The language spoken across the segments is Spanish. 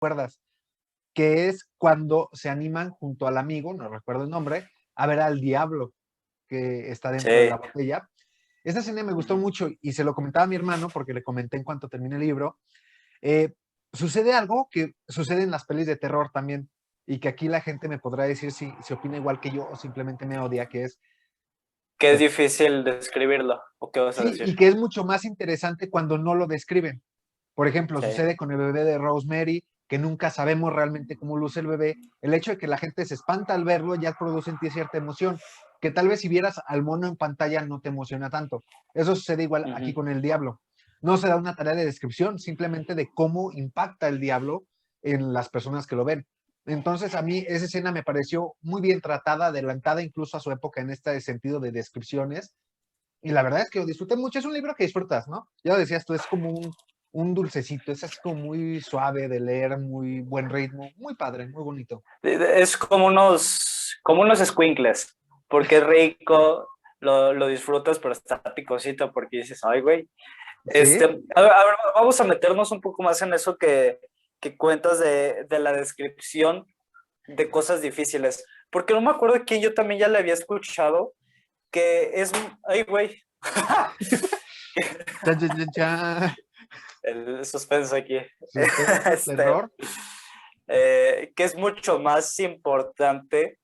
recuerdas, que es cuando se animan junto al amigo, no recuerdo el nombre, a ver al diablo que está dentro de la Sí. botella. Esa escena me gustó mucho y se lo comentaba a mi hermano porque le comenté en cuanto terminé el libro. Eh, Sucede algo que sucede en las pelis de terror también y que aquí la gente me podrá decir si opina igual que yo o simplemente me odia, que es, Que es pues, difícil describirlo. ¿O qué vas a sí, decir? y que es mucho más interesante cuando no lo describen. Por ejemplo, Sí. sucede con el bebé de Rosemary, que nunca sabemos realmente cómo luce el bebé. El hecho de que la gente se espanta al verlo ya produce en ti cierta emoción, que tal vez si vieras al mono en pantalla no te emociona tanto. Eso sucede igual aquí con el diablo. No se da una tarea de descripción, simplemente de cómo impacta el diablo en las personas que lo ven. Entonces a mí esa escena me pareció muy bien tratada, adelantada incluso a su época en este sentido de descripciones, y la verdad es que lo disfruté mucho. Es un libro que disfrutas, ¿no? Ya lo decías tú, es como un dulcecito, es así como muy suave de leer, muy buen ritmo, muy padre, muy bonito. Es como unos squinkles, porque es rico, lo disfrutas, pero está picosito porque dices, ay, güey. ¿Sí? A ver, vamos a meternos un poco más en eso que cuentas de la descripción de cosas difíciles, porque no me acuerdo que yo también ya le había escuchado, que es, ay, güey, Chan, chan, chan, chan. el suspenso aquí, Suspenso, este, terror. que es mucho más importante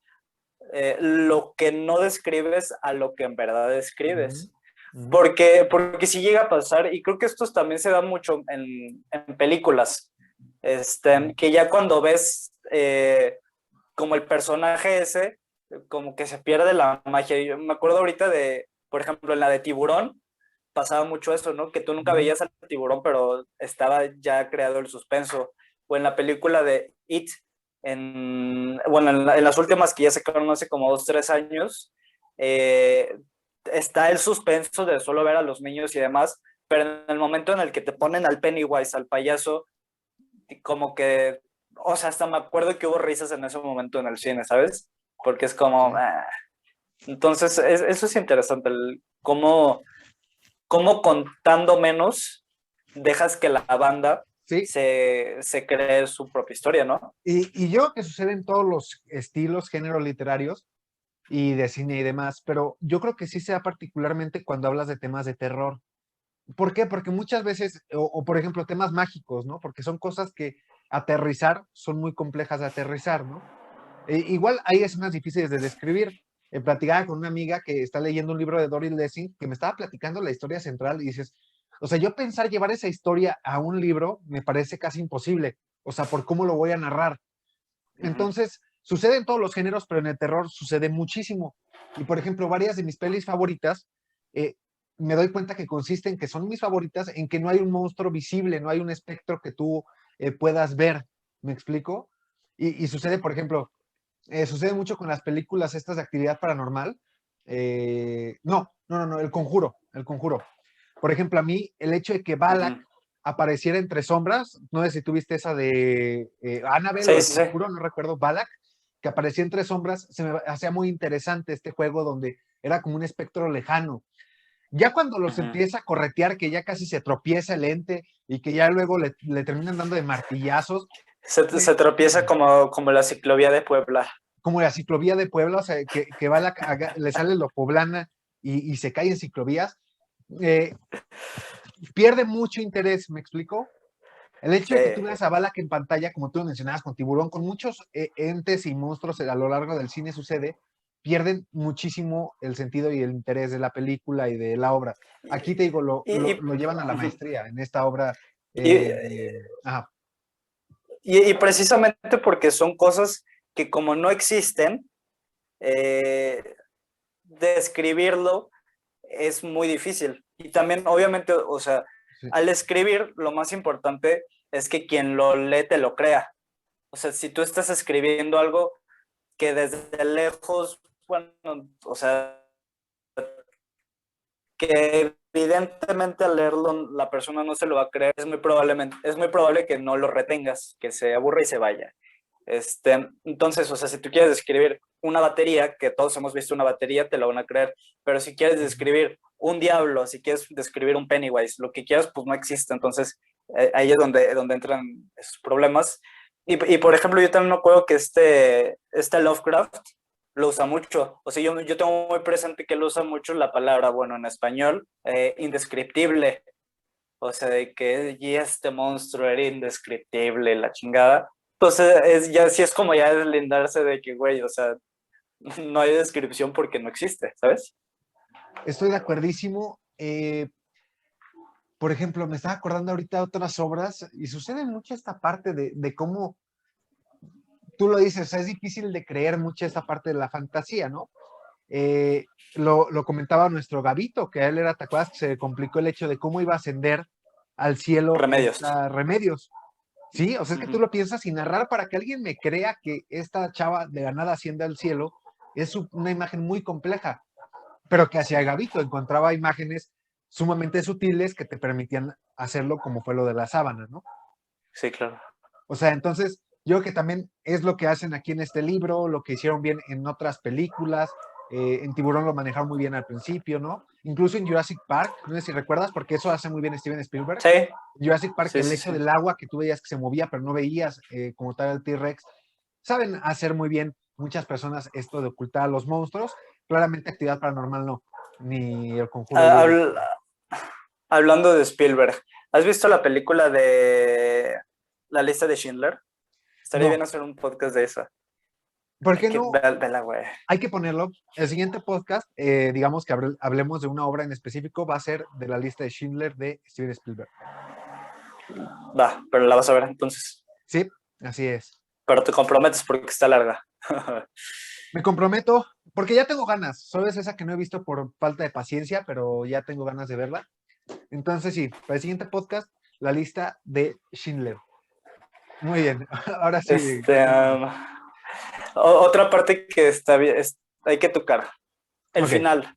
lo que no describes a lo que en verdad Ujú, describes. ujú, Porque si llega a pasar, y creo que esto también se da mucho en películas, que ya cuando ves como el personaje ese, como que se pierde la magia. Yo me acuerdo ahorita de, por ejemplo, en la de Tiburón, pasaba mucho eso, ¿no? Que tú nunca ujú, veías al tiburón, pero estaba ya creado el suspenso. O en la película de It, bueno, en las últimas que ya sacaron hace como 2, 3 años, eh, está el suspenso de solo ver a los niños y demás, pero en el momento en el que te ponen al Pennywise, al payaso, como que, o sea, hasta me acuerdo que hubo risas en ese momento en el cine, ¿sabes? Porque es como, sí. entonces, eso es interesante, cómo contando menos dejas que la banda Sí, se cree su propia historia, ¿no? y yo creo que sucede en todos los estilos, géneros literarios y de cine y demás, pero yo creo que sí se da particularmente cuando hablas de temas de terror. ¿Por qué? Porque muchas veces, o por ejemplo, temas mágicos, ¿no? Porque son cosas que aterrizar son muy complejas de aterrizar, ¿no? Igual hay escenas difíciles de describir. Platicaba con una amiga que está leyendo un libro de Doris Lessing que me estaba platicando la historia central y dices, o sea, yo pensar llevar esa historia a un libro me parece casi imposible, o sea, por cómo lo voy a narrar. Uh-huh. Entonces, sucede en todos los géneros, pero en el terror sucede muchísimo. Y por ejemplo, varias de mis pelis favoritas, eh, me doy cuenta que consisten, que son mis favoritas, en que no hay un monstruo visible, no hay un espectro que tú puedas ver. ¿Me explico? Y sucede, por ejemplo, sucede mucho con las películas estas de actividad paranormal. No, El Conjuro, El Conjuro. Por ejemplo, a mí el hecho de que Balak Uh-huh. apareciera entre sombras, no sé si tuviste esa de Annabelle o Sí, El sí, sí. Conjuro, no recuerdo, Balak, que aparecía entre sombras, se me hacía muy interesante este juego donde era como un espectro lejano. Ya cuando los Uh-huh. empieza a corretear, que ya casi se tropieza el ente y que ya luego le terminan dando de martillazos, Se tropieza como la ciclovía de Puebla. como la ciclovía de Puebla, o sea, que va le sale lo poblana y se cae en ciclovías, eh, pierde mucho interés, ¿me explico? El hecho Sí. de que tú veas a Balak en pantalla, como tú lo mencionabas con Tiburón, con muchos entes y monstruos a lo largo del cine sucede, pierden muchísimo el sentido y el interés de la película y de la obra. Aquí te digo, Y, y, lo llevan a la maestría en esta obra. y, Ajá. y precisamente porque son cosas que como no existen, eh, describirlo es muy difícil. Y también, obviamente, o sea, Sí. al escribir, lo más importante es que quien lo lee te lo crea. O sea, si tú estás escribiendo algo que desde lejos, bueno, o sea, que evidentemente al leerlo la persona no se lo va a creer, es muy probable que no lo retengas, que se aburra y se vaya. Entonces, o sea, si tú quieres describir una batería, que todos hemos visto una batería, te la van a creer, pero si quieres describir un diablo, si quieres describir un Pennywise, lo que quieras, pues no existe. Entonces, ahí es donde entran esos problemas. Y por ejemplo, yo también me acuerdo que este Lovecraft lo usa mucho. O sea, yo tengo muy presente que él usa mucho la palabra, bueno, en español, indescriptible. O sea, de que y este monstruo era indescriptible, la chingada. Entonces, ya sí es como ya deslindarse de que, güey, o sea, no hay descripción porque no existe, ¿sabes? Estoy de acuerdísimo. Por ejemplo, me estaba acordando ahorita de otras obras y sucede mucho esta parte de cómo tú lo dices, o sea, es difícil de creer mucho esta parte de la fantasía, ¿no? Lo comentaba nuestro Gabito, que a él era, ¿te acuerdas? Que se complicó el hecho de cómo iba a ascender al cielo Remedios. esta Remedios. Sí, o sea, es que tú Ujú. lo piensas y narrar para que alguien me crea que esta chava de la nada asciende al cielo es una imagen muy compleja, pero que hacia Gabito encontraba imágenes sumamente sutiles que te permitían hacerlo como fue lo de la sábana, ¿no? Sí, claro. O sea, entonces yo creo que también es lo que hacen aquí en este libro, lo que hicieron bien en otras películas, en Tiburón lo manejaron muy bien al principio, ¿no? Incluso en Jurassic Park, no sé si recuerdas, porque eso hace muy bien Steven Spielberg. Sí, En Jurassic Park, sí, el sí, hecho sí. del agua que tú veías que se movía, pero no veías como tal el T-Rex, saben hacer muy bien muchas personas esto de ocultar a los monstruos. Claramente Actividad Paranormal no, ni El Conjuro Ah, uno. hablando de Spielberg, ¿has visto la película de La lista de Schindler? Estaría No, bien hacer un podcast de eso. ¿por qué no? Vela, güey. Hay que ponerlo. El siguiente podcast, digamos que hablemos de una obra en específico, va a ser de la lista de Schindler de Steven Spielberg. Va, pero la vas a ver entonces. Sí, así es. Pero te comprometes porque está larga. Me comprometo, porque ya tengo ganas. Solo es esa que no he visto por falta de paciencia, pero ya tengo ganas de verla. Entonces, sí, para el siguiente podcast, la lista de Schindler. Muy bien, ahora sí, Este, continúa. otra parte que está bien, hay que tocar. El Ok, final.